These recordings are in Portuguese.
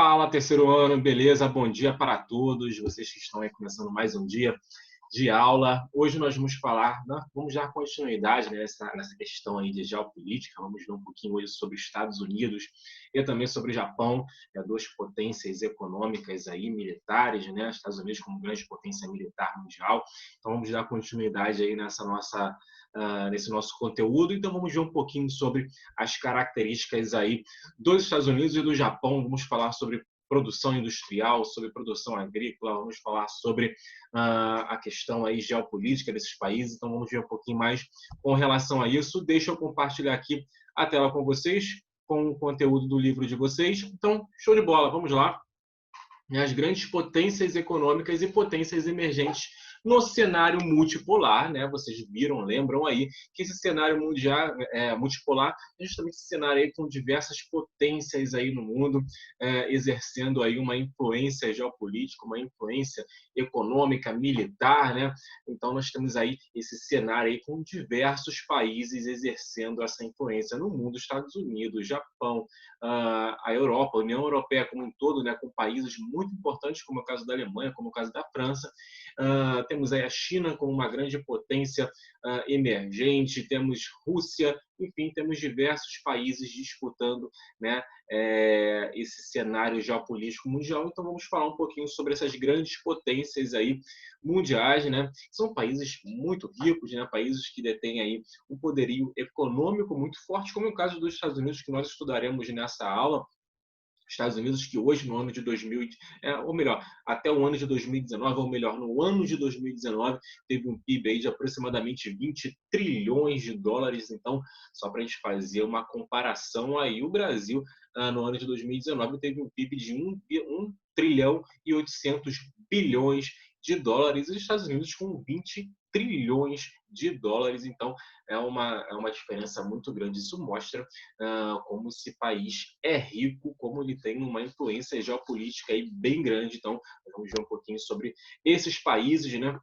Fala, terceiro ano, beleza? Bom dia para todos, vocês que estão aí começando mais um dia de aula. Hoje nós vamos falar, né, vamos dar continuidade, né, nessa questão aí de geopolítica, vamos ver um pouquinho hoje sobre os Estados Unidos e também sobre o Japão, duas potências econômicas aí, militares, né, Estados Unidos como grande potência militar mundial. Então vamos dar continuidade aí nesse nosso conteúdo. Então vamos ver um pouquinho sobre as características aí dos Estados Unidos e do Japão. Vamos falar sobre produção industrial, sobre produção agrícola, vamos falar sobre a questão aí geopolítica desses países. Então vamos ver um pouquinho mais com relação a isso. Deixa eu compartilhar aqui a tela com vocês, com o conteúdo do livro de vocês. Então, show de bola, vamos lá. As grandes potências econômicas e potências emergentes no cenário multipolar, né? Vocês viram, lembram aí que esse cenário mundial multipolar é justamente esse cenário aí com diversas potências aí no mundo, exercendo aí uma influência geopolítica, uma influência econômica, militar, né? Então nós temos aí esse cenário aí com diversos países exercendo essa influência no mundo: Estados Unidos, Japão, a Europa, a União Europeia como um todo, né? Com países muito importantes como é o caso da Alemanha, como é o caso da França. Temos aí a China como uma grande potência emergente, temos Rússia, enfim, temos diversos países disputando, né, esse cenário geopolítico mundial. Então vamos falar um pouquinho sobre essas grandes potências aí mundiais, né? São países muito ricos, né? Países que detêm aí um poderio econômico muito forte, como é o caso dos Estados Unidos, que nós estudaremos nessa aula. Estados Unidos, que hoje, no ano de 2000, ou melhor, até o ano de 2019, ou melhor, no ano de 2019, teve um PIB aí de aproximadamente 20 trilhões de dólares. Então, só para a gente fazer uma comparação aí, o Brasil, no ano de 2019, teve um PIB de 1 trilhão e 800 bilhões de dólares, e os Estados Unidos com 20 trilhões de dólares. Então, é uma diferença muito grande. Isso mostra como esse país é rico, como ele tem uma influência geopolítica aí bem grande. Então, vamos ver um pouquinho sobre esses países, né?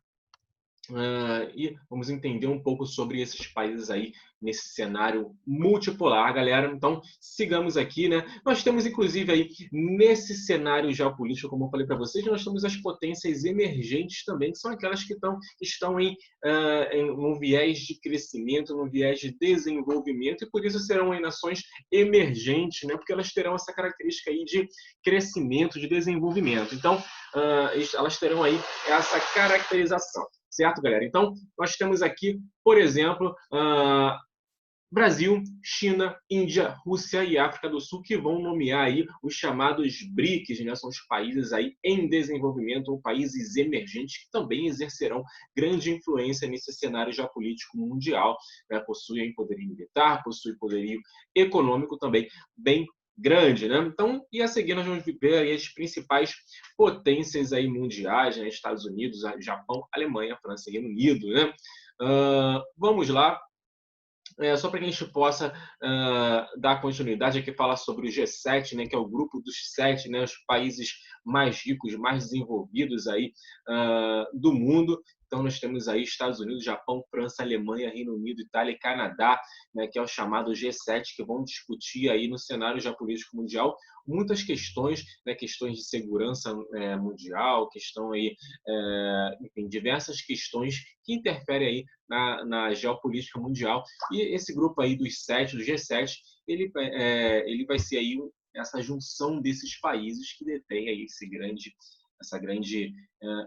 E vamos entender um pouco sobre esses países aí nesse cenário multipolar, galera. Então, sigamos aqui, né? Nós temos, inclusive, aí nesse cenário geopolítico, como eu falei para vocês, nós temos as potências emergentes também, que são aquelas que estão em um viés de crescimento, num viés de desenvolvimento, e por isso serão aí nações emergentes, né? Porque elas terão essa característica aí de crescimento, de desenvolvimento. Então, elas terão aí essa caracterização. Certo, galera? Então, nós temos aqui, por exemplo, Brasil, China, Índia, Rússia e África do Sul, que vão nomear aí os chamados BRICS, né? São os países aí em desenvolvimento ou países emergentes que também exercerão grande influência nesse cenário geopolítico mundial, né? Possuem poderio militar, possuem poderio econômico também bem grande, né? Então, e a seguir nós vamos ver aí as principais potências aí mundiais, né? Estados Unidos, Japão, Alemanha, França e Reino Unido, né? Vamos lá. Só para que a gente possa dar continuidade, aqui fala sobre o G7, né, que é o grupo dos 7, né, os países mais ricos, mais desenvolvidos aí, do mundo. Então, nós temos aí Estados Unidos, Japão, França, Alemanha, Reino Unido, Itália e Canadá, né, que é o chamado G7, que vão discutir aí no cenário geopolítico mundial muitas questões, né, questões de segurança mundial, questão aí, enfim, diversas questões que interferem aí na geopolítica mundial. E esse grupo aí dos 7, do G7, ele vai ser aí essa junção desses países que detêm aí essa grande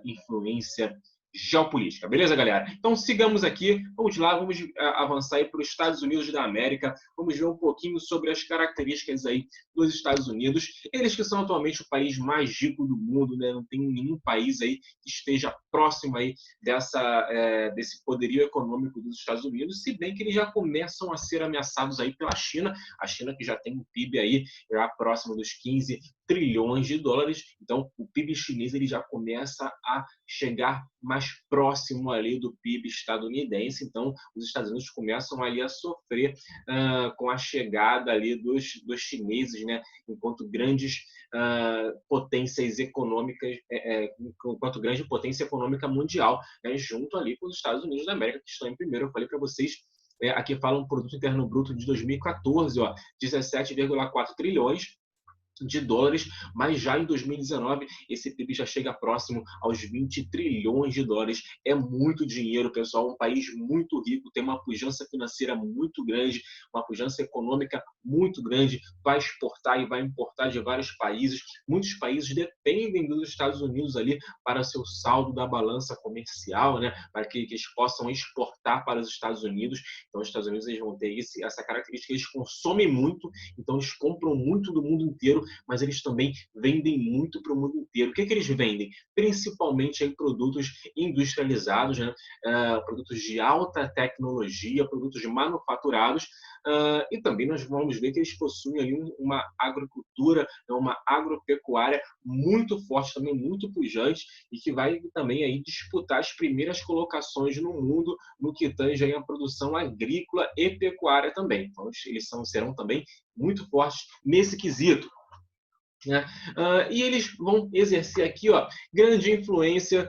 influência geopolítica. Beleza, galera? Então sigamos aqui, vamos lá, vamos avançar aí para os Estados Unidos da América, vamos ver um pouquinho sobre as características aí dos Estados Unidos, eles que são atualmente o país mais rico do mundo, né? Não tem nenhum país aí que esteja próximo aí desse poderio econômico dos Estados Unidos, se bem que eles já começam a ser ameaçados aí pela China, a China que já tem um PIB aí já próximo dos 15 trilhões de dólares, então o PIB chinês ele já começa a chegar mais próximo ali do PIB estadunidense. Então os Estados Unidos começam ali a sofrer com a chegada ali dos chineses, né, enquanto grandes potências econômicas, enquanto grande potência econômica mundial, né, junto ali com os Estados Unidos da América, que estão em primeiro. Eu falei para vocês, aqui fala um produto interno bruto de 2014, 17,4 trilhões, de dólares, mas já em 2019 esse PIB já chega próximo aos 20 trilhões de dólares. É muito dinheiro, pessoal, um país muito rico, tem uma pujança financeira muito grande, uma pujança econômica muito grande, vai exportar e vai importar de vários países. Muitos países dependem dos Estados Unidos ali para seu saldo da balança comercial, né, para que eles possam exportar para os Estados Unidos. Então, os Estados Unidos eles vão ter essa característica, eles consomem muito, então eles compram muito do mundo inteiro, mas eles também vendem muito para o mundo inteiro. O que eles vendem? Principalmente em produtos industrializados, né? Produtos de alta tecnologia, produtos manufaturados, e também nós vamos ver que eles possuem ali uma agricultura, uma agropecuária muito forte, também muito pujante, e que vai também aí disputar as primeiras colocações no mundo no que tange aí a produção agrícola e pecuária também. Então, eles serão também muito fortes nesse quesito. Né? E eles vão exercer aqui, ó, grande influência,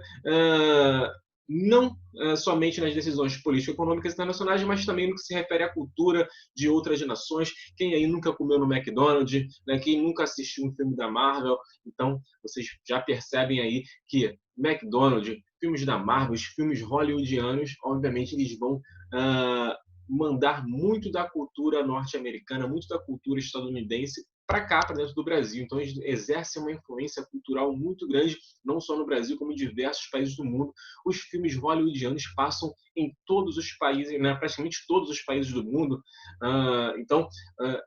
não somente nas decisões político-econômicas internacionais, mas também no que se refere à cultura de outras nações. Quem aí nunca comeu no McDonald's, né? Quem nunca assistiu um filme da Marvel? Então, vocês já percebem aí que McDonald's, filmes da Marvel, os filmes hollywoodianos, obviamente, eles vão mandar muito da cultura norte-americana, muito da cultura estadunidense para cá, para dentro do Brasil. Então, eles exercem uma influência cultural muito grande, não só no Brasil, como em diversos países do mundo. Os filmes hollywoodianos passam em todos os países, né, praticamente todos os países do mundo. Então,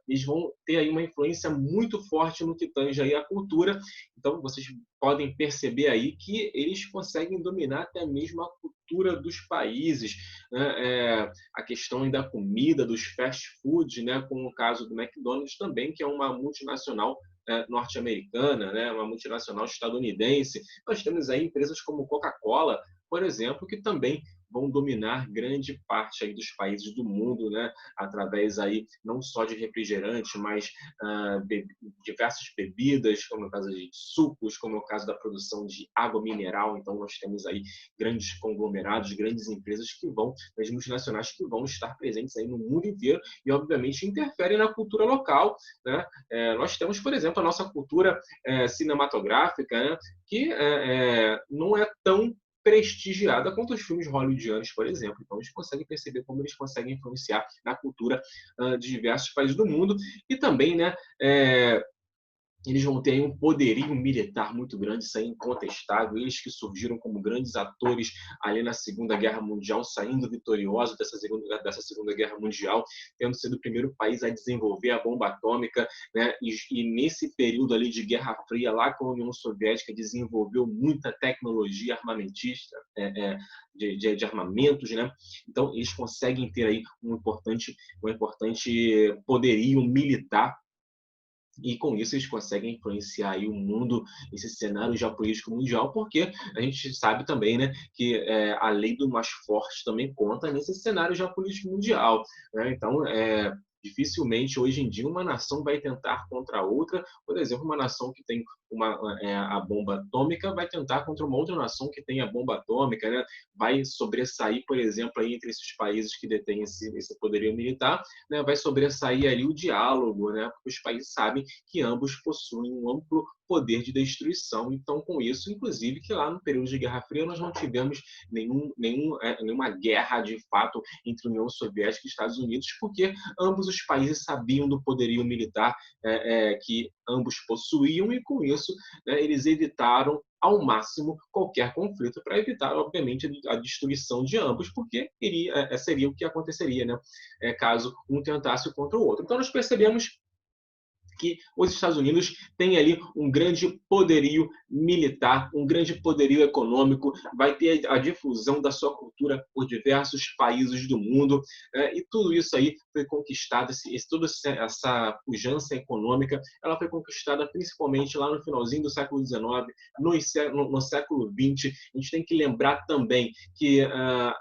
eles vão ter aí uma influência muito forte no que tange aí a cultura. Então, vocês podem perceber aí que eles conseguem dominar até mesmo a cultura dos países, né? A questão da comida, dos fast foods, né? Como o caso do McDonald's também, que é uma multinacional norte-americana, né? Uma multinacional estadunidense. Nós temos aí empresas como Coca-Cola, por exemplo, que também vão dominar grande parte aí dos países do mundo, né? Através aí não só de refrigerante, mas diversas bebidas, como é o caso de sucos, como é o caso da produção de água mineral. Então, nós temos aí grandes conglomerados, grandes empresas que vão, as multinacionais que vão estar presentes aí no mundo inteiro e, obviamente, interferem na cultura local, né? Nós temos, por exemplo, a nossa cultura cinematográfica, né? Que não é tão prestigiada quanto os filmes hollywoodianos, por exemplo. Então, a gente consegue perceber como eles conseguem influenciar na cultura de diversos países do mundo e também, né, eles vão ter um poderio militar muito grande, isso é incontestável. Eles que surgiram como grandes atores ali na Segunda Guerra Mundial, saindo vitoriosos dessa Segunda Guerra Mundial, tendo sido o primeiro país a desenvolver a bomba atômica, né? E nesse período ali de Guerra Fria, lá com a União Soviética, desenvolveu muita tecnologia armamentista, de armamentos, né? Então, eles conseguem ter aí um importante poderio militar. E com isso eles conseguem influenciar aí o mundo, esse cenário geopolítico mundial, porque a gente sabe também, né, que a lei do mais forte também conta nesse cenário geopolítico mundial, né? Então, dificilmente hoje em dia uma nação vai tentar contra a outra. Por exemplo, uma nação que tem a bomba atômica vai tentar contra uma outra nação que tem a bomba atômica, né? Vai sobressair, por exemplo, aí entre esses países que detêm esse poderio militar, né? Vai sobressair ali o diálogo, né? Porque os países sabem que ambos possuem um amplo poder de destruição. Então, com isso, inclusive, que lá no período de Guerra Fria nós não tivemos nenhuma guerra de fato entre União Soviética e Estados Unidos, porque ambos os países sabiam do poderio militar que ambos possuíam e, com isso, né, eles evitaram ao máximo qualquer conflito para evitar, obviamente, a destruição de ambos, porque seria o que aconteceria, né, caso um tentasse contra o outro. Então, nós percebemos que os Estados Unidos têm ali um grande poderio militar, um grande poderio econômico, vai ter a difusão da sua cultura por diversos países do mundo, e tudo isso aí foi conquistado, toda essa pujança econômica, ela foi conquistada principalmente lá no finalzinho do século XIX, no século XX. A gente tem que lembrar também que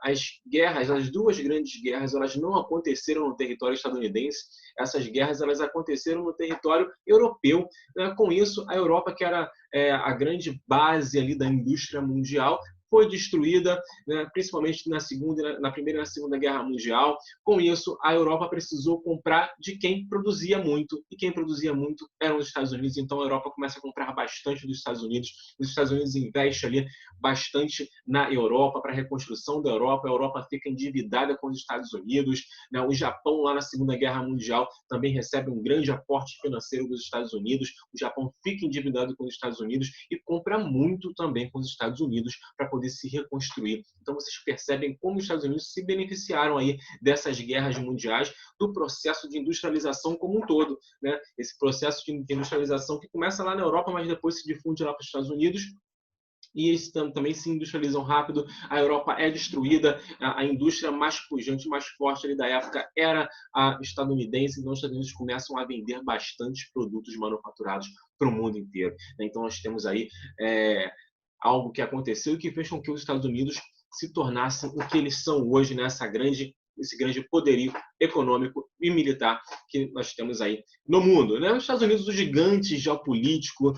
as duas grandes guerras, elas não aconteceram no território estadunidense, essas guerras elas aconteceram no território europeu. Com isso, a Europa, que era a grande base ali da indústria mundial, foi destruída, né, principalmente na Primeira e na Segunda Guerra Mundial. Com isso, a Europa precisou comprar de quem produzia muito, e quem produzia muito eram os Estados Unidos. Então a Europa começa a comprar bastante dos Estados Unidos. Os Estados Unidos investem ali bastante na Europa, para a reconstrução da Europa. A Europa fica endividada com os Estados Unidos, né? O Japão, lá na Segunda Guerra Mundial, também recebe um grande aporte financeiro dos Estados Unidos. O Japão fica endividado com os Estados Unidos e compra muito também com os Estados Unidos para poder se reconstruir. Então vocês percebem como os Estados Unidos se beneficiaram aí dessas guerras mundiais, do processo de industrialização como um todo, né? Esse processo de industrialização que começa lá na Europa, mas depois se difunde lá para os Estados Unidos, e eles também se industrializam rápido. A Europa é destruída, a indústria mais pujante, mais forte ali da época era a estadunidense. Então os Estados Unidos começam a vender bastante produtos manufaturados para o mundo inteiro. Então nós temos aí algo que aconteceu e que fez com que os Estados Unidos se tornassem o que eles são hoje, né? Esse grande poderio econômico e militar que nós temos aí no mundo, né? Os Estados Unidos, o gigante geopolítico,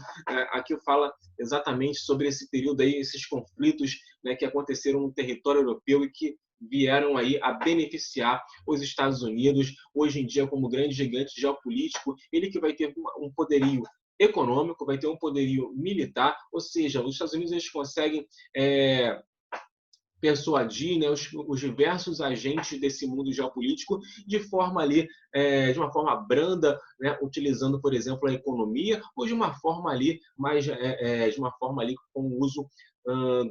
aqui fala exatamente sobre esse período aí, esses conflitos, né, que aconteceram no território europeu e que vieram aí a beneficiar os Estados Unidos, hoje em dia como grande gigante geopolítico, ele que vai ter um poderio econômico, vai ter um poderio militar, ou seja, os Estados Unidos eles conseguem persuadir, né, os diversos agentes desse mundo geopolítico de forma ali, de uma forma branda, né, utilizando, por exemplo, a economia, ou de uma forma ali mais, de uma forma ali com o uso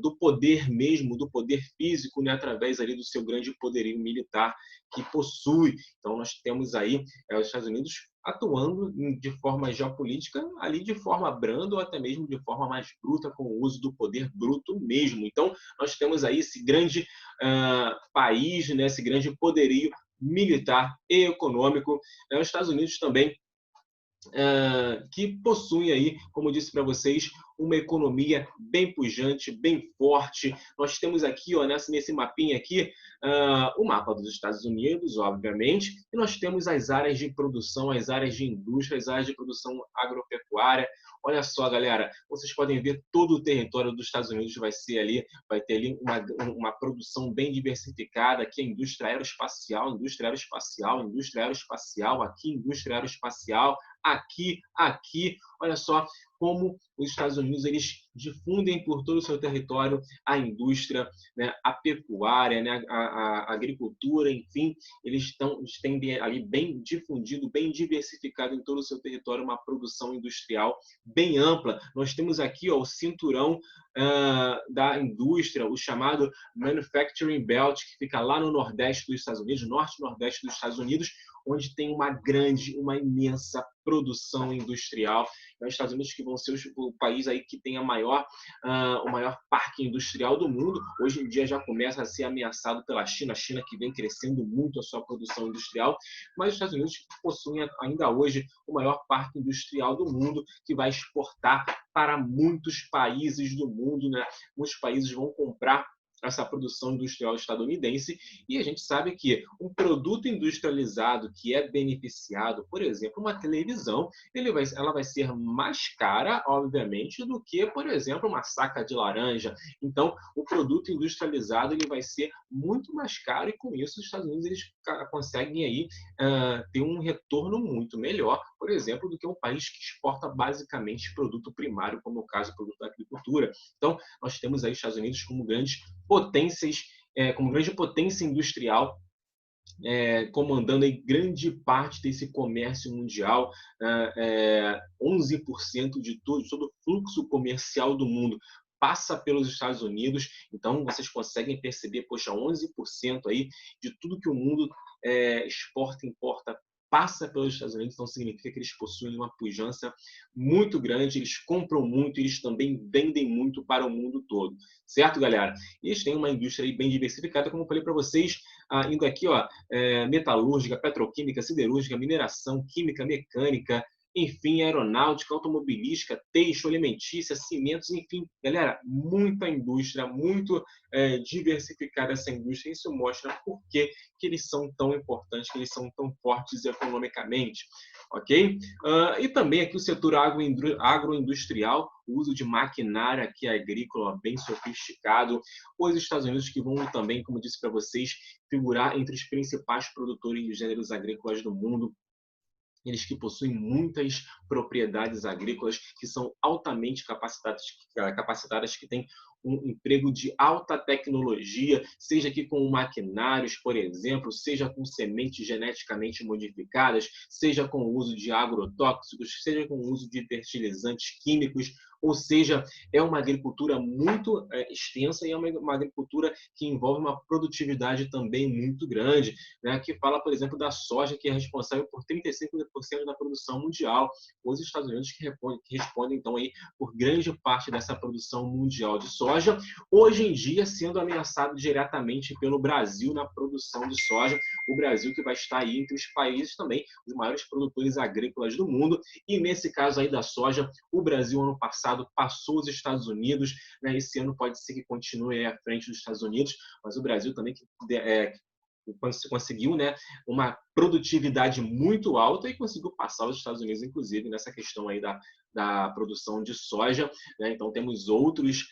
do poder mesmo, do poder físico, né, através ali do seu grande poderio militar que possui. Então nós temos aí os Estados Unidos atuando de forma geopolítica ali de forma branda ou até mesmo de forma mais bruta, com o uso do poder bruto mesmo. Então nós temos aí esse grande país, né, esse grande poderio militar e econômico. Os Estados Unidos também que possuem aí, como eu disse para vocês, uma economia bem pujante, bem forte. Nós temos aqui, ó, nesse mapinha aqui, o mapa dos Estados Unidos, obviamente, e nós temos as áreas de produção, as áreas de indústria, as áreas de produção agropecuária. Olha só, galera, vocês podem ver todo o território dos Estados Unidos vai ter ali uma produção bem diversificada. Aqui a indústria aeroespacial, indústria aeroespacial, indústria aeroespacial, aqui indústria aeroespacial, aqui, olha só como os Estados Unidos eles difundem por todo o seu território a indústria, né, a pecuária, né, a agricultura, enfim, eles têm ali bem difundido, bem diversificado em todo o seu território uma produção industrial bem ampla. Nós temos aqui, ó, o cinturão da indústria, o chamado Manufacturing Belt, que fica lá no nordeste dos Estados Unidos, norte e nordeste dos Estados Unidos, onde tem uma imensa produção industrial. Os Estados Unidos que vão ser o país aí que tem o maior parque industrial do mundo. Hoje em dia já começa a ser ameaçado pela China, a China que vem crescendo muito a sua produção industrial, mas os Estados Unidos possuem ainda hoje o maior parque industrial do mundo, que vai exportar para muitos países do mundo, né? Muitos países vão comprar essa produção industrial estadunidense, e a gente sabe que um produto industrializado que é beneficiado, por exemplo, uma televisão, ela vai ser mais cara, obviamente, do que, por exemplo, uma saca de laranja. Então, o produto industrializado ele vai ser muito mais caro, e com isso os Estados Unidos eles conseguem aí ter um retorno muito melhor, por exemplo, do que um país que exporta basicamente produto primário, como o caso do produto da agricultura. Então, nós temos aí os Estados Unidos como grande potência industrial, comandando aí grande parte desse comércio mundial. 11% de todo o fluxo comercial do mundo passa pelos Estados Unidos. Então vocês conseguem perceber, poxa, 11% aí de tudo que o mundo exporta, importa, passa pelos Estados Unidos. Então significa que eles possuem uma pujança muito grande, eles compram muito, eles também vendem muito para o mundo todo, certo, galera? E eles têm uma indústria aí bem diversificada, como eu falei para vocês, indo aqui, ó, metalúrgica, petroquímica, siderúrgica, mineração, química, mecânica, enfim, aeronáutica, automobilística, têxtil, alimentícia, cimentos, enfim, galera, muita indústria, muito diversificada essa indústria. Isso mostra por que eles são tão importantes, que eles são tão fortes economicamente, ok? E também aqui o setor agroindustrial, o uso de maquinária aqui agrícola bem sofisticado. Os Estados Unidos que vão também, como disse para vocês, figurar entre os principais produtores de gêneros agrícolas do mundo. Eles que possuem muitas propriedades agrícolas, que são altamente capacitadas, que têm um emprego de alta tecnologia, seja aqui com maquinários, por exemplo, seja com sementes geneticamente modificadas, seja com o uso de agrotóxicos, seja com o uso de fertilizantes químicos, ou seja, é uma agricultura muito extensa e é uma agricultura que envolve uma produtividade também muito grande, né? Que fala, por exemplo, da soja, que é responsável por 35% da produção mundial. Os Estados Unidos que respondem, então, aí, por grande parte dessa produção mundial de soja, hoje em dia sendo ameaçado diretamente pelo Brasil na produção de soja. O Brasil que vai estar aí entre os países também, os maiores produtores agrícolas do mundo, e nesse caso aí da soja, o Brasil, ano passado, passou os Estados Unidos, né? Esse ano pode ser que continue à frente dos Estados Unidos, mas o Brasil também conseguiu, né, uma produtividade muito alta e conseguiu passar os Estados Unidos, inclusive, nessa questão aí da produção de soja, né? Então temos outros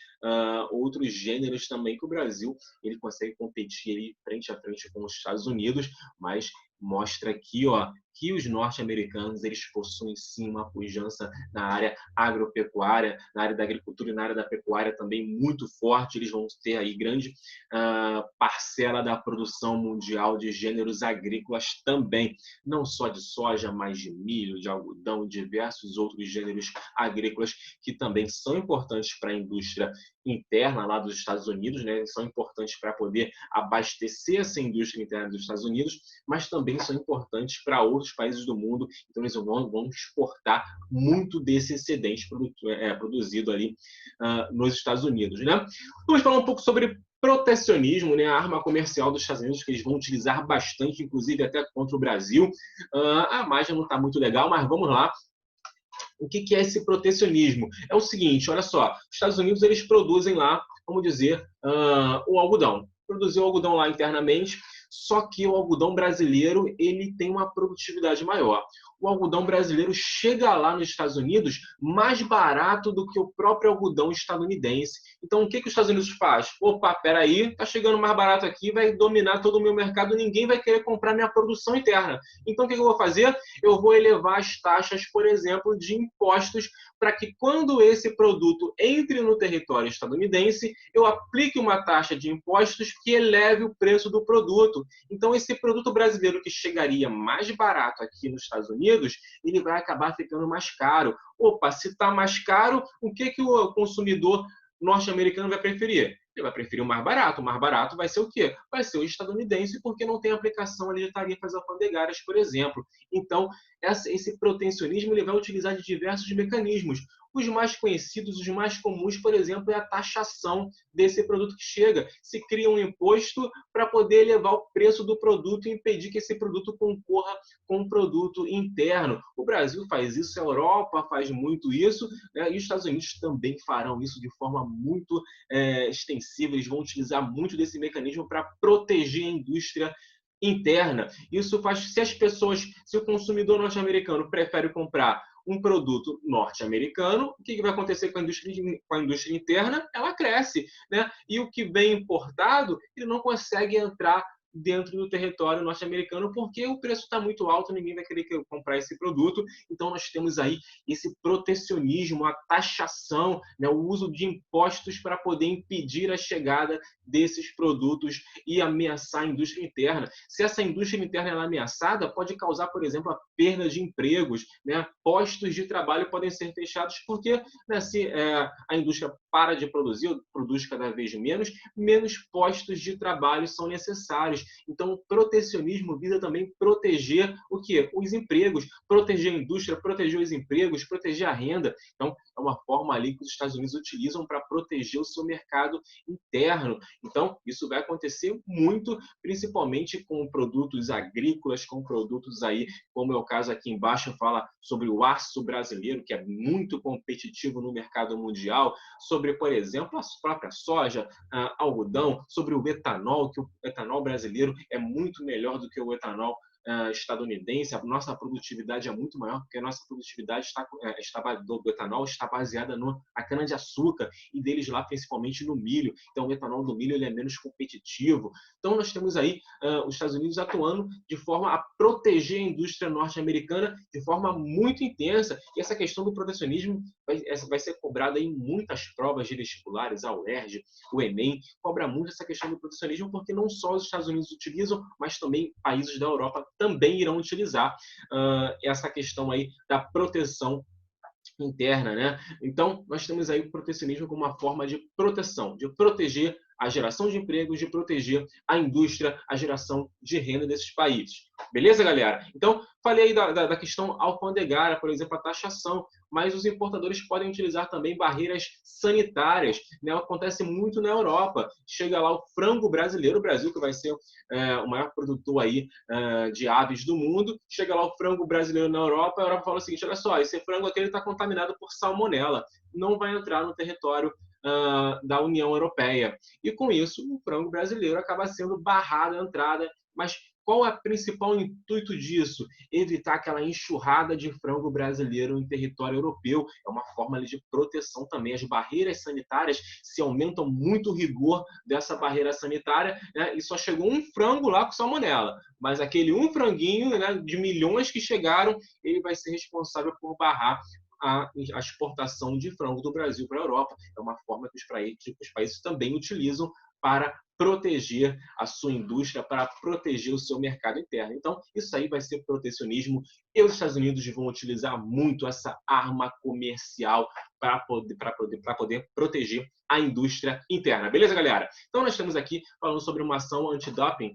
gêneros também que o Brasil ele consegue competir ali frente a frente com os Estados Unidos, mas mostra aqui, ó, que os norte-americanos eles possuem sim uma pujança na área agropecuária, na área da agricultura e na área da pecuária também muito forte. Eles vão ter aí grande parcela da produção mundial de gêneros agrícolas também, não só de soja, mas de milho, de algodão, diversos outros gêneros agrícolas que também são importantes para a indústria interna lá dos Estados Unidos, né? São importantes para poder abastecer essa indústria interna dos Estados Unidos, mas também são importantes para outros países do mundo. Então eles vão exportar muito desse excedente produzido ali nos Estados Unidos, né? Vamos falar um pouco sobre protecionismo, né? A arma comercial dos Estados Unidos que eles vão utilizar bastante, inclusive até contra o Brasil. A imagem não está muito legal, mas vamos lá. O que é esse protecionismo? É o seguinte, olha só, os Estados Unidos eles produzem lá, vamos dizer, o algodão. Produziu o algodão lá internamente, só que o algodão brasileiro ele tem uma produtividade maior. O algodão brasileiro chega lá nos Estados Unidos mais barato do que o próprio algodão estadunidense. Então, o que os Estados Unidos faz? Opa, peraí, está chegando mais barato aqui, vai dominar todo o meu mercado, ninguém vai querer comprar minha produção interna. Então, o que eu vou fazer? Eu vou elevar as taxas, por exemplo, de impostos, para que quando esse produto entre no território estadunidense, eu aplique uma taxa de impostos que eleve o preço do produto. Então, esse produto brasileiro que chegaria mais barato aqui nos Estados Unidos, ele vai acabar ficando mais caro. Opa, se está mais caro, o que o consumidor norte-americano vai preferir? Ele vai preferir o mais barato. O mais barato vai ser o quê? Vai ser o estadunidense, porque não tem aplicação ali de tarifas alfandegárias, por exemplo. Então, esse protecionismo ele vai utilizar de diversos mecanismos. Os mais conhecidos, os mais comuns, por exemplo, é a taxação desse produto que chega. Se cria um imposto para poder elevar o preço do produto e impedir que esse produto concorra com o produto interno. O Brasil faz isso, a Europa faz muito isso, né? E os Estados Unidos também farão isso de forma muito extensiva. Eles vão utilizar muito desse mecanismo para proteger a indústria interna. Isso faz, se o consumidor norte-americano prefere comprar um produto norte-americano, o que vai acontecer com a indústria interna? Ela cresce, né? E o que vem importado, ele não consegue entrar dentro do território norte-americano porque o preço está muito alto, ninguém vai querer comprar esse produto. Então nós temos aí esse protecionismo, a taxação, né, o uso de impostos para poder impedir a chegada desses produtos e ameaçar a indústria interna. Se essa indústria interna é ameaçada, pode causar, por exemplo, a perda de empregos, né? Postos de trabalho podem ser fechados porque, né, se a indústria para de produzir, produz cada vez menos postos de trabalho são necessários. questões. Então, o protecionismo visa também proteger o quê? Os empregos, proteger a indústria, proteger os empregos, proteger a renda. Então, é uma forma ali que os Estados Unidos utilizam para proteger o seu mercado interno. Então, isso vai acontecer muito, principalmente com produtos agrícolas, com produtos aí, como é o caso aqui embaixo, fala sobre o aço brasileiro, que é muito competitivo no mercado mundial, sobre, por exemplo, a própria soja, algodão, sobre o etanol, que o etanol brasileiro é muito melhor do que o etanol estadunidense. A nossa produtividade é muito maior, porque a nossa produtividade do etanol está baseada na cana-de-açúcar e deles lá principalmente no milho. Então o etanol do milho ele é menos competitivo. Então nós temos aí os Estados Unidos atuando de forma a proteger a indústria norte-americana de forma muito intensa. E essa questão do protecionismo vai ser cobrada em muitas provas de vestibulares, a UERJ, o Enem, cobra muito essa questão do protecionismo, porque não só os Estados Unidos utilizam, mas também países da Europa também irão utilizar essa questão aí da proteção interna, né? Então, nós temos aí o protecionismo como uma forma de proteção, de proteger a geração de empregos, de proteger a indústria, a geração de renda desses países. Beleza, galera? Então, falei aí da questão alfandegária, por exemplo, a taxação, mas os importadores podem utilizar também barreiras sanitárias, né? Acontece muito na Europa. Chega lá o frango brasileiro, o Brasil que vai ser o maior produtor aí de aves do mundo, chega lá o frango brasileiro na Europa, a Europa fala o seguinte, olha só, esse frango aqui está contaminado por salmonela, não vai entrar no território da União Europeia. E com isso, o frango brasileiro acaba sendo barrado a entrada. Mas qual é o principal intuito disso? Evitar aquela enxurrada de frango brasileiro em território europeu. É uma forma de proteção também. As barreiras sanitárias se aumentam muito o rigor dessa barreira sanitária, né? E só chegou um frango lá com salmonela. Mas aquele um franguinho, né, de milhões que chegaram, ele vai ser responsável por barrar a exportação de frango do Brasil para a Europa. É uma forma que os países também utilizam para proteger a sua indústria, para proteger o seu mercado interno. Então, isso aí vai ser protecionismo e os Estados Unidos vão utilizar muito essa arma comercial para poder proteger a indústria interna. Beleza, galera? Então, nós estamos aqui falando sobre uma ação antidoping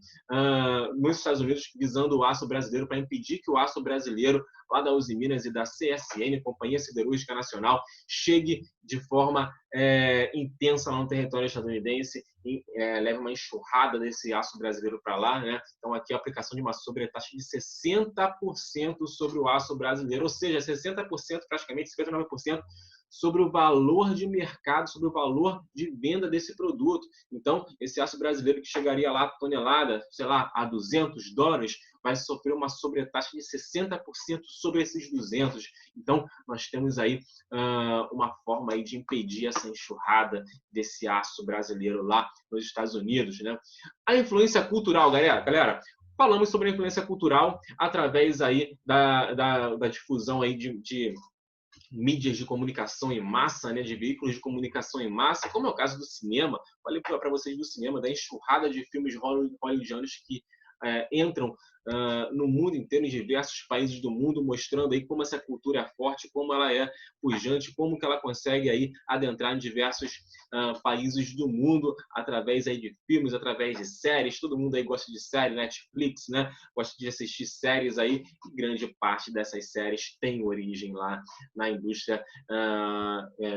nos Estados Unidos, visando o aço brasileiro, para impedir que o aço brasileiro, lá da Uzi Minas e da CSN, Companhia Siderúrgica Nacional, chegue de forma intensa lá no território estadunidense e leve uma enxurrada desse aço brasileiro para lá, né? Então, aqui a aplicação de uma sobretaxa de 60% sobre o aço brasileiro, ou seja, 60%, praticamente 59%, sobre o valor de mercado, sobre o valor de venda desse produto. Então, esse aço brasileiro que chegaria lá tonelada, sei lá, a $200, vai sofrer uma sobretaxa de 60% sobre esses 200. Então, nós temos aí uma forma aí de impedir essa enxurrada desse aço brasileiro lá nos Estados Unidos, né? A influência cultural, galera, falamos sobre a influência cultural através aí da difusão aí de mídias de comunicação em massa, né, de veículos de comunicação em massa, como é o caso do cinema. Falei para vocês do cinema, da enxurrada de filmes hollywoodianos que entram no mundo inteiro, em diversos países do mundo, mostrando aí como essa cultura é forte, como ela é pujante, como que ela consegue aí adentrar em diversos países do mundo através aí de filmes, através de séries. Todo mundo aí gosta de série, Netflix, né? Gosta de assistir séries aí, e grande parte dessas séries tem origem lá na indústria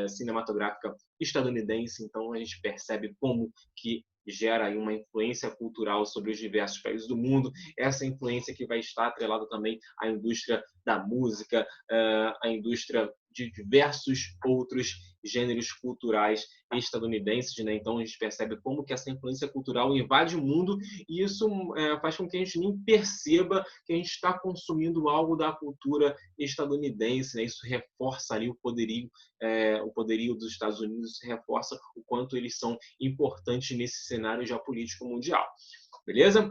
cinematográfica estadunidense. Então a gente percebe como que gera aí uma influência cultural sobre os diversos países do mundo. Essa influência que vai estar atrelada também à indústria da música, à indústria de diversos outros gêneros culturais estadunidenses, né? Então a gente percebe como que essa influência cultural invade o mundo e isso faz com que a gente nem perceba que a gente está consumindo algo da cultura estadunidense, né? Isso reforça ali o poderio dos Estados Unidos, reforça o quanto eles são importantes nesse cenário geopolítico mundial. Beleza?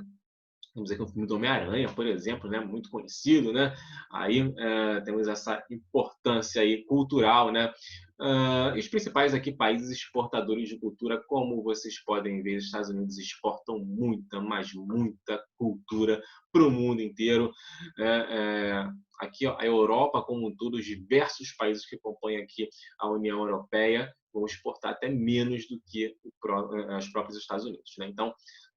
Temos aqui o filme do Homem-Aranha, por exemplo, né? Muito conhecido, né? Aí temos essa importância aí cultural, né? Os principais aqui países exportadores de cultura, como vocês podem ver, os Estados Unidos exportam muita, mas muita cultura para o mundo inteiro. Aqui ó, a Europa como um todo, os diversos países que compõem aqui a União Europeia vão exportar até menos do que os próprios Estados Unidos, né? Então,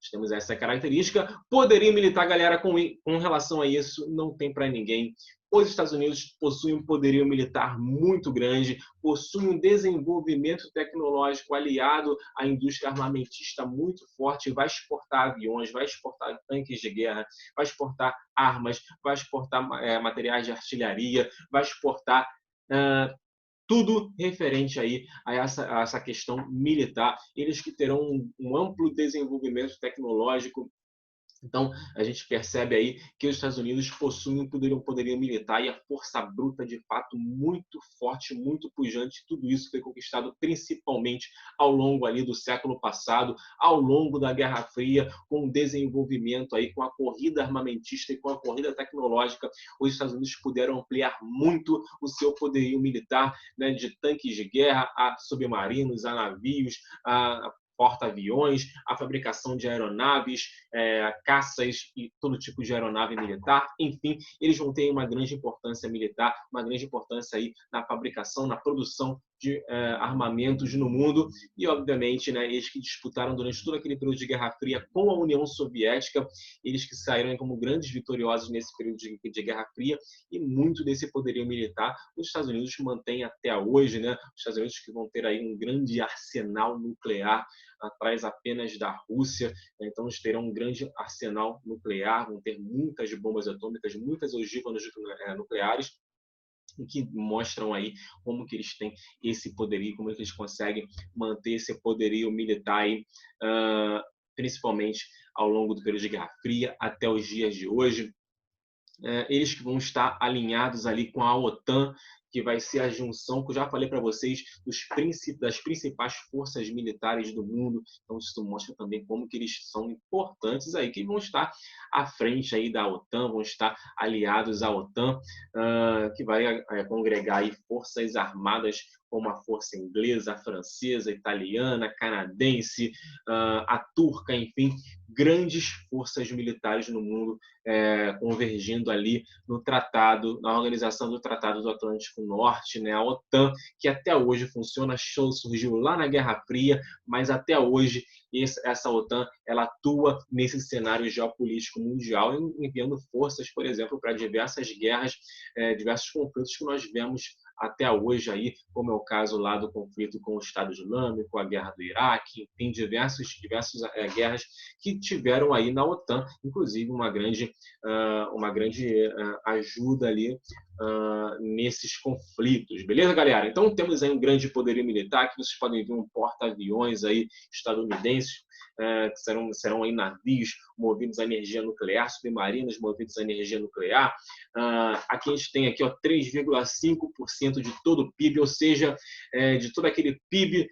temos essa característica. Poderio militar, galera, com relação a isso, não tem para ninguém. Os Estados Unidos possuem um poderio militar muito grande, possuem um desenvolvimento tecnológico aliado à indústria armamentista muito forte, vai exportar aviões, vai exportar tanques de guerra, vai exportar armas, vai exportar materiais de artilharia, vai exportar tudo referente aí a essa questão militar. Eles que terão um amplo desenvolvimento tecnológico. Então, a gente percebe aí que os Estados Unidos possuem um poderio militar e a força bruta, de fato, muito forte, muito pujante. Tudo isso foi conquistado principalmente ao longo ali do século passado, ao longo da Guerra Fria, com o desenvolvimento aí, com a corrida armamentista e com a corrida tecnológica. Os Estados Unidos puderam ampliar muito o seu poderio militar, né, de tanques de guerra a submarinos, a navios, a porta-aviões, a fabricação de aeronaves, caças e todo tipo de aeronave militar. Enfim, eles vão ter uma grande importância militar, uma grande importância aí na fabricação, na produção de armamentos no mundo. E, obviamente, né, eles que disputaram durante todo aquele período de Guerra Fria com a União Soviética, eles que saíram como grandes vitoriosos nesse período de Guerra Fria, e muito desse poderio militar os Estados Unidos mantêm até hoje, né? Os Estados Unidos que vão ter aí um grande arsenal nuclear atrás apenas da Rússia. Então, eles terão um grande arsenal nuclear, vão ter muitas bombas atômicas, muitas ogivas nucleares, que mostram aí como que eles têm esse poderio, como que eles conseguem manter esse poderio militar aí, principalmente ao longo do período de Guerra Fria até os dias de hoje. Eles que vão estar alinhados ali com a OTAN, que vai ser a junção, que eu já falei para vocês, das principais forças militares do mundo. Então, isso mostra também como que eles são importantes aí, que vão estar à frente aí da OTAN, vão estar aliados à OTAN, que vai congregar aí forças armadas como a força inglesa, a francesa, a italiana, a canadense, a turca, enfim, grandes forças militares no mundo convergindo ali no tratado, na organização do Tratado do Atlântico Norte, né? A OTAN, que até hoje funciona, surgiu lá na Guerra Fria, mas até hoje essa OTAN ela atua nesse cenário geopolítico mundial, enviando forças, por exemplo, para diversas guerras, diversos conflitos que nós vemos até hoje aí, como é o caso lá do conflito com o Estado Islâmico, a guerra do Iraque, tem diversas guerras que tiveram aí na OTAN, inclusive uma grande ajuda ali nesses conflitos, beleza, galera? Então temos aí um grande poderio militar, que vocês podem ver um porta-aviões aí estadunidenses, que serão aí navios movidos a energia nuclear, submarinos movidos a energia nuclear. Aqui a gente tem aqui, 3,5% de todo o PIB, ou seja, de todo aquele PIB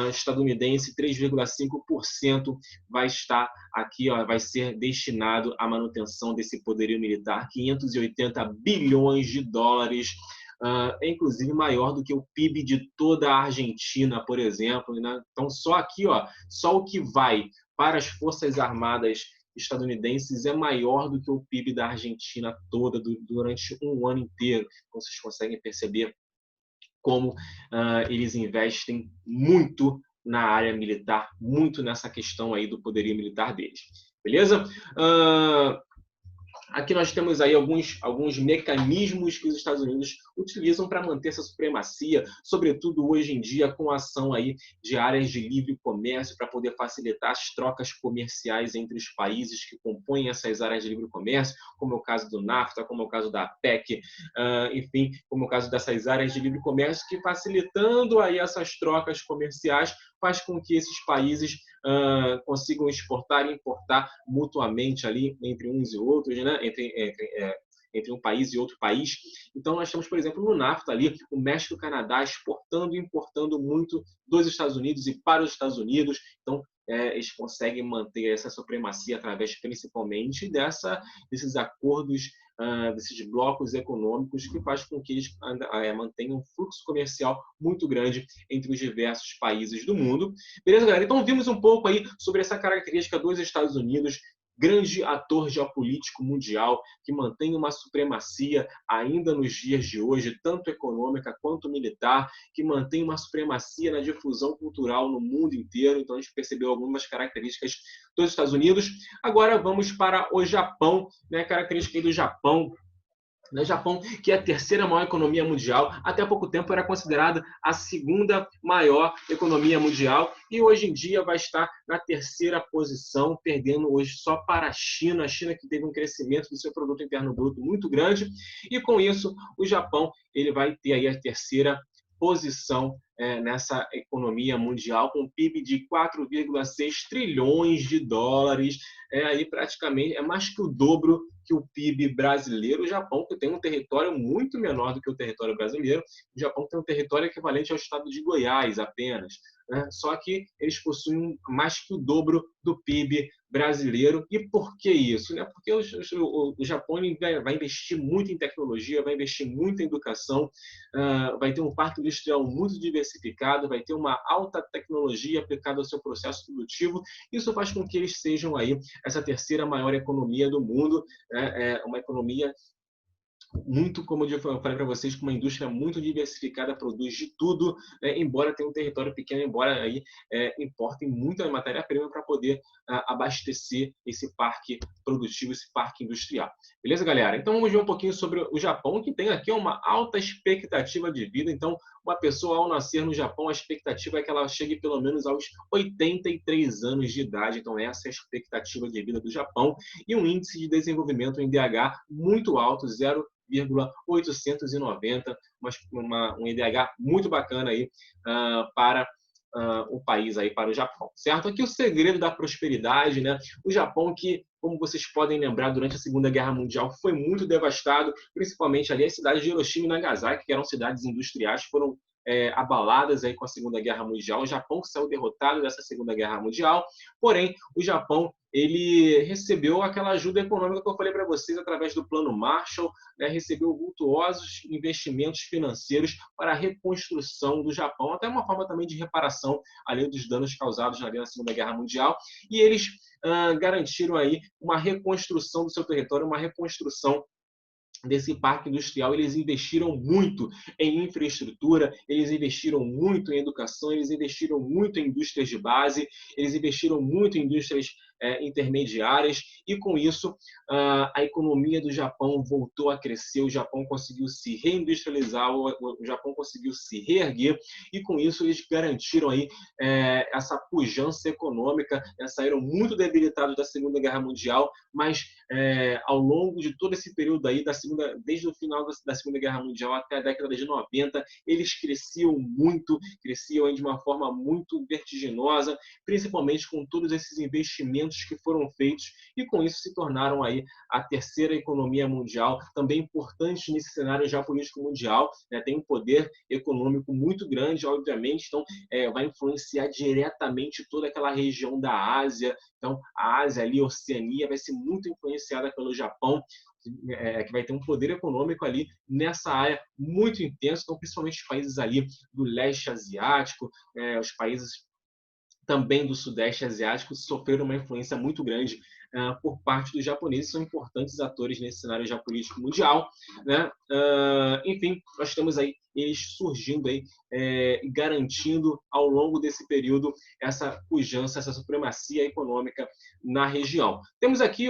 estadunidense, 3,5% vai estar aqui, vai ser destinado à manutenção desse poderio militar, 580 bilhões de dólares, inclusive maior do que o PIB de toda a Argentina, por exemplo, né? Então, só aqui, só o que vai para as Forças Armadas estadunidenses é maior do que o PIB da Argentina toda durante um ano inteiro. Então, vocês conseguem perceber como eles investem muito na área militar, muito nessa questão aí do poderio militar deles. Beleza? Aqui nós temos aí alguns mecanismos que os Estados Unidos utilizam para manter essa supremacia, sobretudo hoje em dia com a ação aí de áreas de livre comércio, para poder facilitar as trocas comerciais entre os países que compõem essas áreas de livre comércio, como é o caso do NAFTA, como é o caso da APEC, enfim, como é o caso dessas áreas de livre comércio, que facilitando aí essas trocas comerciais faz com que esses países consigam exportar e importar mutuamente ali entre uns e outros, né? Entre um país e outro país. Então, nós temos, por exemplo, no NAFTA ali, o México e o Canadá exportando e importando muito dos Estados Unidos e para os Estados Unidos. Então, eles conseguem manter essa supremacia através, principalmente, desses acordos, desses blocos econômicos, que faz com que eles mantenham um fluxo comercial muito grande entre os diversos países do mundo. Beleza, galera? Então, vimos um pouco aí sobre essa característica dos Estados Unidos, grande ator geopolítico mundial que mantém uma supremacia ainda nos dias de hoje, tanto econômica quanto militar, que mantém uma supremacia na difusão cultural no mundo inteiro. Então a gente percebeu algumas características dos Estados Unidos. Agora vamos para o Japão, né? Característica do Japão. No Japão, que é a terceira maior economia mundial, até há pouco tempo era considerada a segunda maior economia mundial e hoje em dia vai estar na terceira posição, perdendo hoje só para a China que teve um crescimento do seu produto interno bruto muito grande e com isso o Japão ele vai ter aí a terceira posição nessa economia mundial, com um PIB de 4,6 trilhões de dólares, aí praticamente é mais que o dobro que o PIB brasileiro. O Japão, que tem um território muito menor do que o território brasileiro, o Japão tem um território equivalente ao estado de Goiás apenas, né? Só que eles possuem mais que o dobro do PIB brasileiro. E por que isso? Né? Porque o Japão vai investir muito em tecnologia, vai investir muito em educação, vai ter um parque industrial muito diversificado, vai ter uma alta tecnologia aplicada ao seu processo produtivo. Isso faz com que eles sejam aí essa terceira maior economia do mundo, né? Uma economia muito, como eu falei para vocês, com uma indústria muito diversificada, produz de tudo, embora tenha um território pequeno, embora aí importem muita matéria-prima para poder abastecer esse parque produtivo, esse parque industrial. Beleza, galera? Então vamos ver um pouquinho sobre o Japão, que tem aqui uma alta expectativa de vida. Então, uma pessoa ao nascer no Japão, a expectativa é que ela chegue pelo menos aos 83 anos de idade. Então, essa é a expectativa de vida do Japão. E um índice de desenvolvimento em DH muito alto, 0,890, um IDH muito bacana aí para o país, aí para o Japão, certo? Aqui o segredo da prosperidade, né? O Japão que, como vocês podem lembrar, durante a Segunda Guerra Mundial foi muito devastado, principalmente ali as cidades de Hiroshima e Nagasaki, que eram cidades industriais, foram abaladas aí com a Segunda Guerra Mundial. O Japão saiu derrotado dessa Segunda Guerra Mundial, porém o Japão ele recebeu aquela ajuda econômica que eu falei para vocês através do Plano Marshall, né? Recebeu vultuosos investimentos financeiros para a reconstrução do Japão, até uma forma também de reparação ali dos danos causados na Segunda Guerra Mundial, e eles garantiram aí uma reconstrução do seu território, uma reconstrução desse parque industrial. Eles investiram muito em infraestrutura, eles investiram muito em educação, eles investiram muito em indústrias de base, eles investiram muito em indústrias intermediárias, e com isso a economia do Japão voltou a crescer, o Japão conseguiu se reindustrializar, o Japão conseguiu se reerguer, e com isso eles garantiram aí essa pujança econômica. Saíram muito debilitados da Segunda Guerra Mundial, mas ao longo de todo esse período aí, desde o final da Segunda Guerra Mundial até a década de 90, eles cresciam muito, cresciam aí de uma forma muito vertiginosa, principalmente com todos esses investimentos que foram feitos, e com isso se tornaram aí a terceira economia mundial, também importante nesse cenário geopolítico mundial, né? Tem um poder econômico muito grande, obviamente, então vai influenciar diretamente toda aquela região da Ásia. Então, a Ásia ali, a Oceania, vai ser muito influenciada pelo Japão, que vai ter um poder econômico ali nessa área muito intenso. Então, principalmente os países ali do leste asiático, os países também do sudeste asiático sofreram uma influência muito grande por parte dos japoneses, são importantes atores nesse cenário geopolítico mundial, né? Enfim, nós temos aí eles surgindo aí e garantindo ao longo desse período essa pujança, essa supremacia econômica na região. Temos aqui,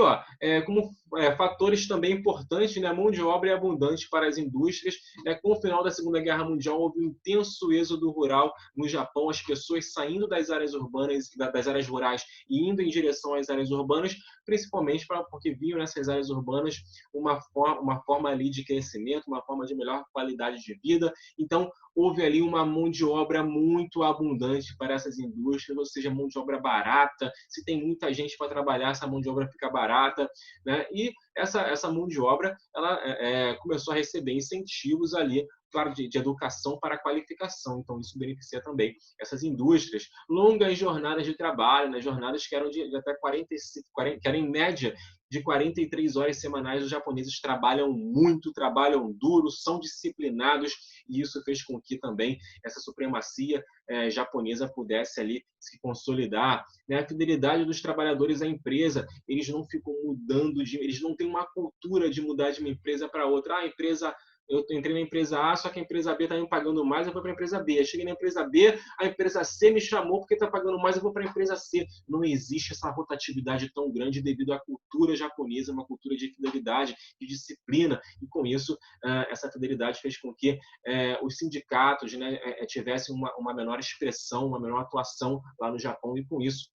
como fatores também importantes, né, mão de obra abundante para as indústrias. Com o final da Segunda Guerra Mundial, houve um intenso êxodo rural no Japão, as pessoas saindo das áreas urbanas, das áreas rurais e indo em direção às áreas urbanas, principalmente porque viam nessas áreas urbanas uma forma ali de crescimento, uma forma de melhor qualidade de vida. Então, houve ali uma mão de obra muito abundante para essas indústrias, ou seja, mão de obra barata. Se tem muita gente para trabalhar, essa mão de obra fica barata, né? E essa mão de obra ela começou a receber incentivos ali, claro, de educação para a qualificação. Então, isso beneficia também essas indústrias. Longas jornadas de trabalho, né? Jornadas que eram de até 45, que eram em média de 43 horas semanais. Os japoneses trabalham muito, trabalham duro, são disciplinados, e isso fez com com que também essa supremacia japonesa pudesse ali se consolidar, né? A fidelidade dos trabalhadores à empresa, eles não ficam mudando, eles não têm uma cultura de mudar de uma empresa para outra. A empresa, eu entrei na empresa A, só que a empresa B está me pagando mais, eu vou para a empresa B. Eu cheguei na empresa B, a empresa C me chamou porque está pagando mais, eu vou para a empresa C. Não existe essa rotatividade tão grande devido à cultura japonesa, uma cultura de fidelidade, de disciplina, e com isso, essa fidelidade fez com que os sindicatos, né, tivessem uma menor expressão, uma menor atuação lá no Japão, e com isso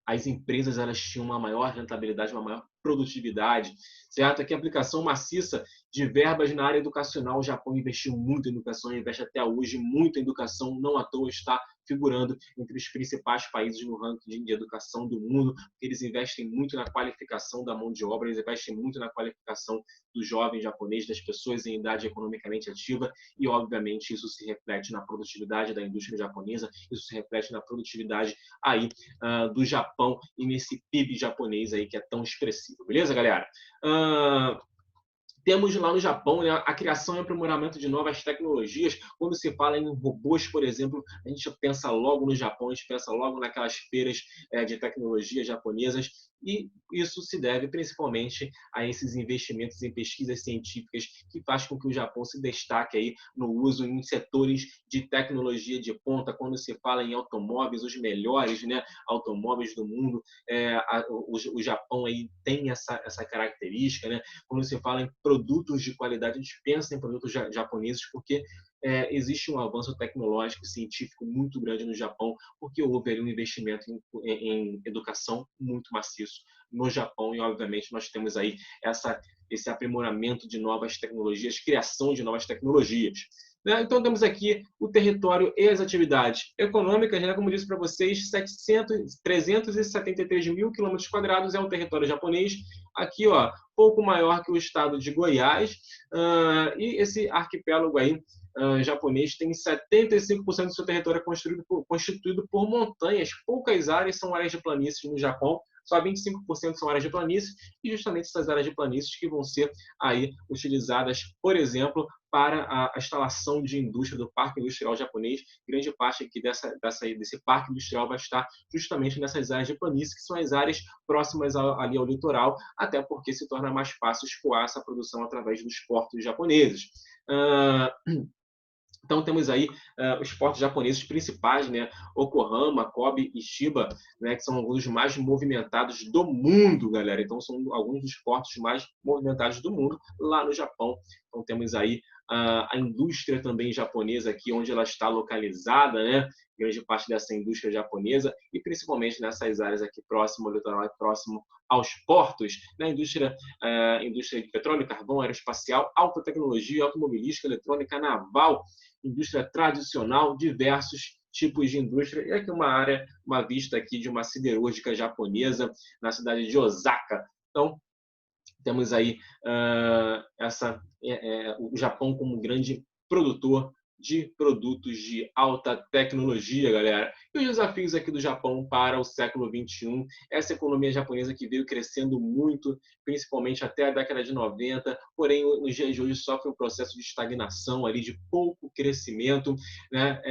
as empresas elas tinham uma maior rentabilidade, uma maior produtividade, certo? Aqui a aplicação maciça de verbas na área educacional. O Japão investiu muito em educação, investe até hoje muito em educação, não à toa está figurando entre os principais países no ranking de educação do mundo, porque eles investem muito na qualificação da mão de obra, eles investem muito na qualificação do jovem japonês, das pessoas em idade economicamente ativa, e obviamente isso se reflete na produtividade da indústria japonesa, isso se reflete na produtividade aí do Japão e nesse PIB japonês aí que é tão expressivo. Beleza, galera? Temos lá no Japão, né, a criação e aprimoramento de novas tecnologias. Quando se fala em robôs, por exemplo, a gente pensa logo no Japão, a gente pensa logo naquelas feiras de tecnologia japonesas, e isso se deve principalmente a esses investimentos em pesquisas científicas que faz com que o Japão se destaque aí no uso em setores de tecnologia de ponta. Quando se fala em automóveis, os melhores, né, automóveis do mundo, o Japão aí tem essa característica, né? Quando se fala em produtos de qualidade, a gente pensa em produtos japoneses, porque existe um avanço tecnológico e científico muito grande no Japão, porque houve ali um investimento em educação muito maciço no Japão, e obviamente nós temos aí esse aprimoramento de novas tecnologias, criação de novas tecnologias. Então, temos aqui o território e as atividades econômicas, né? Como disse para vocês, 373 mil quilômetros quadrados é o território japonês. Aqui, ó, pouco maior que o estado de Goiás. E esse arquipélago aí japonês tem 75% do seu território constituído por montanhas. Poucas áreas são áreas de planícies no Japão. Só 25% são áreas de planície, e justamente essas áreas de planícies que vão ser aí utilizadas, por exemplo, para a instalação de indústria do Parque Industrial Japonês. Grande parte aqui desse Parque Industrial vai estar justamente nessas áreas de planície, que são as áreas próximas ali ao litoral, até porque se torna mais fácil escoar essa produção através dos portos japoneses. Então, temos aí os portos japoneses principais, né? Yokohama, Kobe e Chiba, né? Que são alguns dos mais movimentados do mundo, galera. Então, são alguns dos portos mais movimentados do mundo lá no Japão. Então, temos aí a indústria também japonesa aqui, onde ela está localizada, né? Grande parte dessa indústria japonesa, e principalmente nessas áreas aqui próximo ao litoral e próximo aos portos, né? Indústria de petróleo, carvão, aeroespacial, alta tecnologia, automobilística, eletrônica, naval, indústria tradicional, diversos tipos de indústria. E aqui uma vista aqui de uma siderúrgica japonesa na cidade de Osaka. Então, temos aí o Japão como um grande produtor de produtos de alta tecnologia, galera. E os desafios aqui do Japão para o século XXI, essa economia japonesa que veio crescendo muito, principalmente até a década de 90, porém, nos dias de hoje sofre um processo de estagnação ali, de pouco crescimento, né?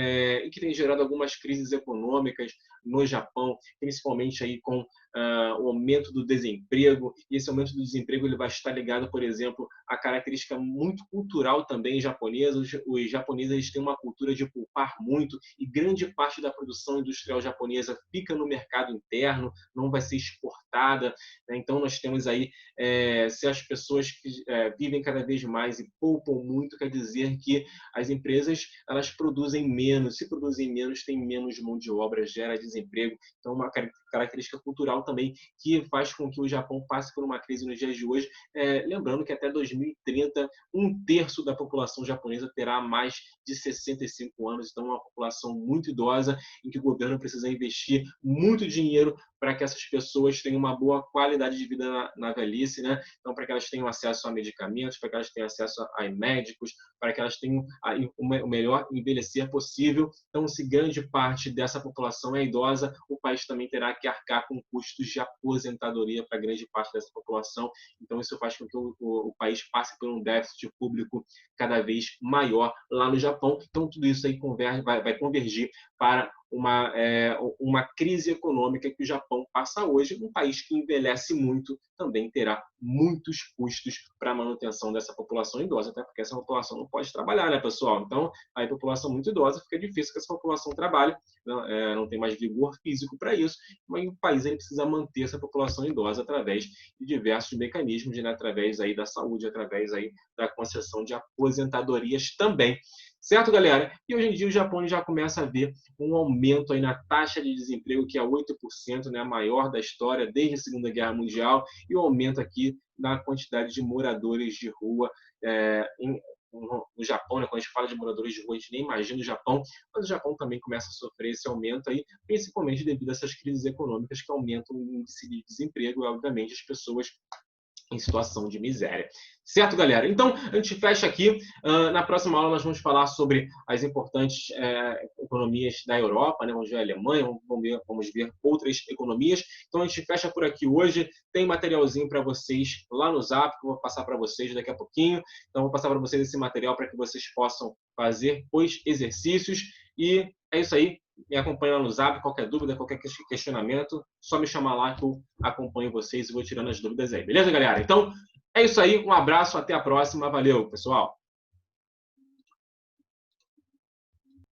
E que tem gerado algumas crises econômicas no Japão, principalmente aí com o aumento do desemprego, e esse aumento do desemprego ele vai estar ligado, por exemplo, à característica muito cultural também japonesa. Os japoneses têm uma cultura de poupar muito, e grande parte da produção industrial japonesa fica no mercado interno, não vai ser exportada, né? Então, nós temos aí, se as pessoas vivem cada vez mais e poupam muito, quer dizer que as empresas elas produzem menos, se produzem menos, tem menos mão de obra, gera desemprego. Então, uma característica cultural também que faz com que o Japão passe por uma crise nos dias de hoje. Lembrando que até 2030, 1/3 da população japonesa terá mais de 65 anos, então é uma população muito idosa, em que o governo precisa investir muito dinheiro para que essas pessoas tenham uma boa qualidade de vida na velhice, né? Então, para que elas tenham acesso a medicamentos, para que elas tenham acesso a médicos, para que elas tenham o melhor envelhecer possível. Então, se grande parte dessa população é idosa, o país também terá que que arcar com custos de aposentadoria para grande parte dessa população. Então, isso faz com que o país passe por um déficit público cada vez maior lá no Japão. Então, tudo isso aí vai convergir para uma crise econômica que o Japão passa hoje. Um país que envelhece muito também terá muitos custos para a manutenção dessa população idosa, até porque essa população não pode trabalhar, né, pessoal? Então, a população muito idosa fica difícil que essa população trabalhe, não tem mais vigor físico para isso, mas o país ele precisa manter essa população idosa através de diversos mecanismos, né, através aí da saúde, através aí da concessão de aposentadorias também. Certo, galera? E hoje em dia o Japão já começa a ver um aumento aí na taxa de desemprego, que é 8%, né, a maior da história desde a Segunda Guerra Mundial, e o aumento aqui na quantidade de moradores de rua no Japão, né? Quando a gente fala de moradores de rua, a gente nem imagina o Japão, mas o Japão também começa a sofrer esse aumento aí, principalmente devido a essas crises econômicas que aumentam o índice de desemprego e, obviamente, as pessoas em situação de miséria. Certo, galera? Então, a gente fecha aqui. Na próxima aula, nós vamos falar sobre as importantes economias da Europa, né? Vamos ver a Alemanha, vamos ver outras economias. Então, a gente fecha por aqui hoje. Tem materialzinho para vocês lá no Zap, que eu vou passar para vocês daqui a pouquinho. Então, vou passar para vocês esse material para que vocês possam fazer os exercícios. E é isso aí. Me acompanha lá no Zap, qualquer dúvida, qualquer questionamento, só me chamar lá que eu acompanho vocês e vou tirando as dúvidas aí. Beleza, galera? Então, é isso aí. Um abraço, até a próxima. Valeu, pessoal!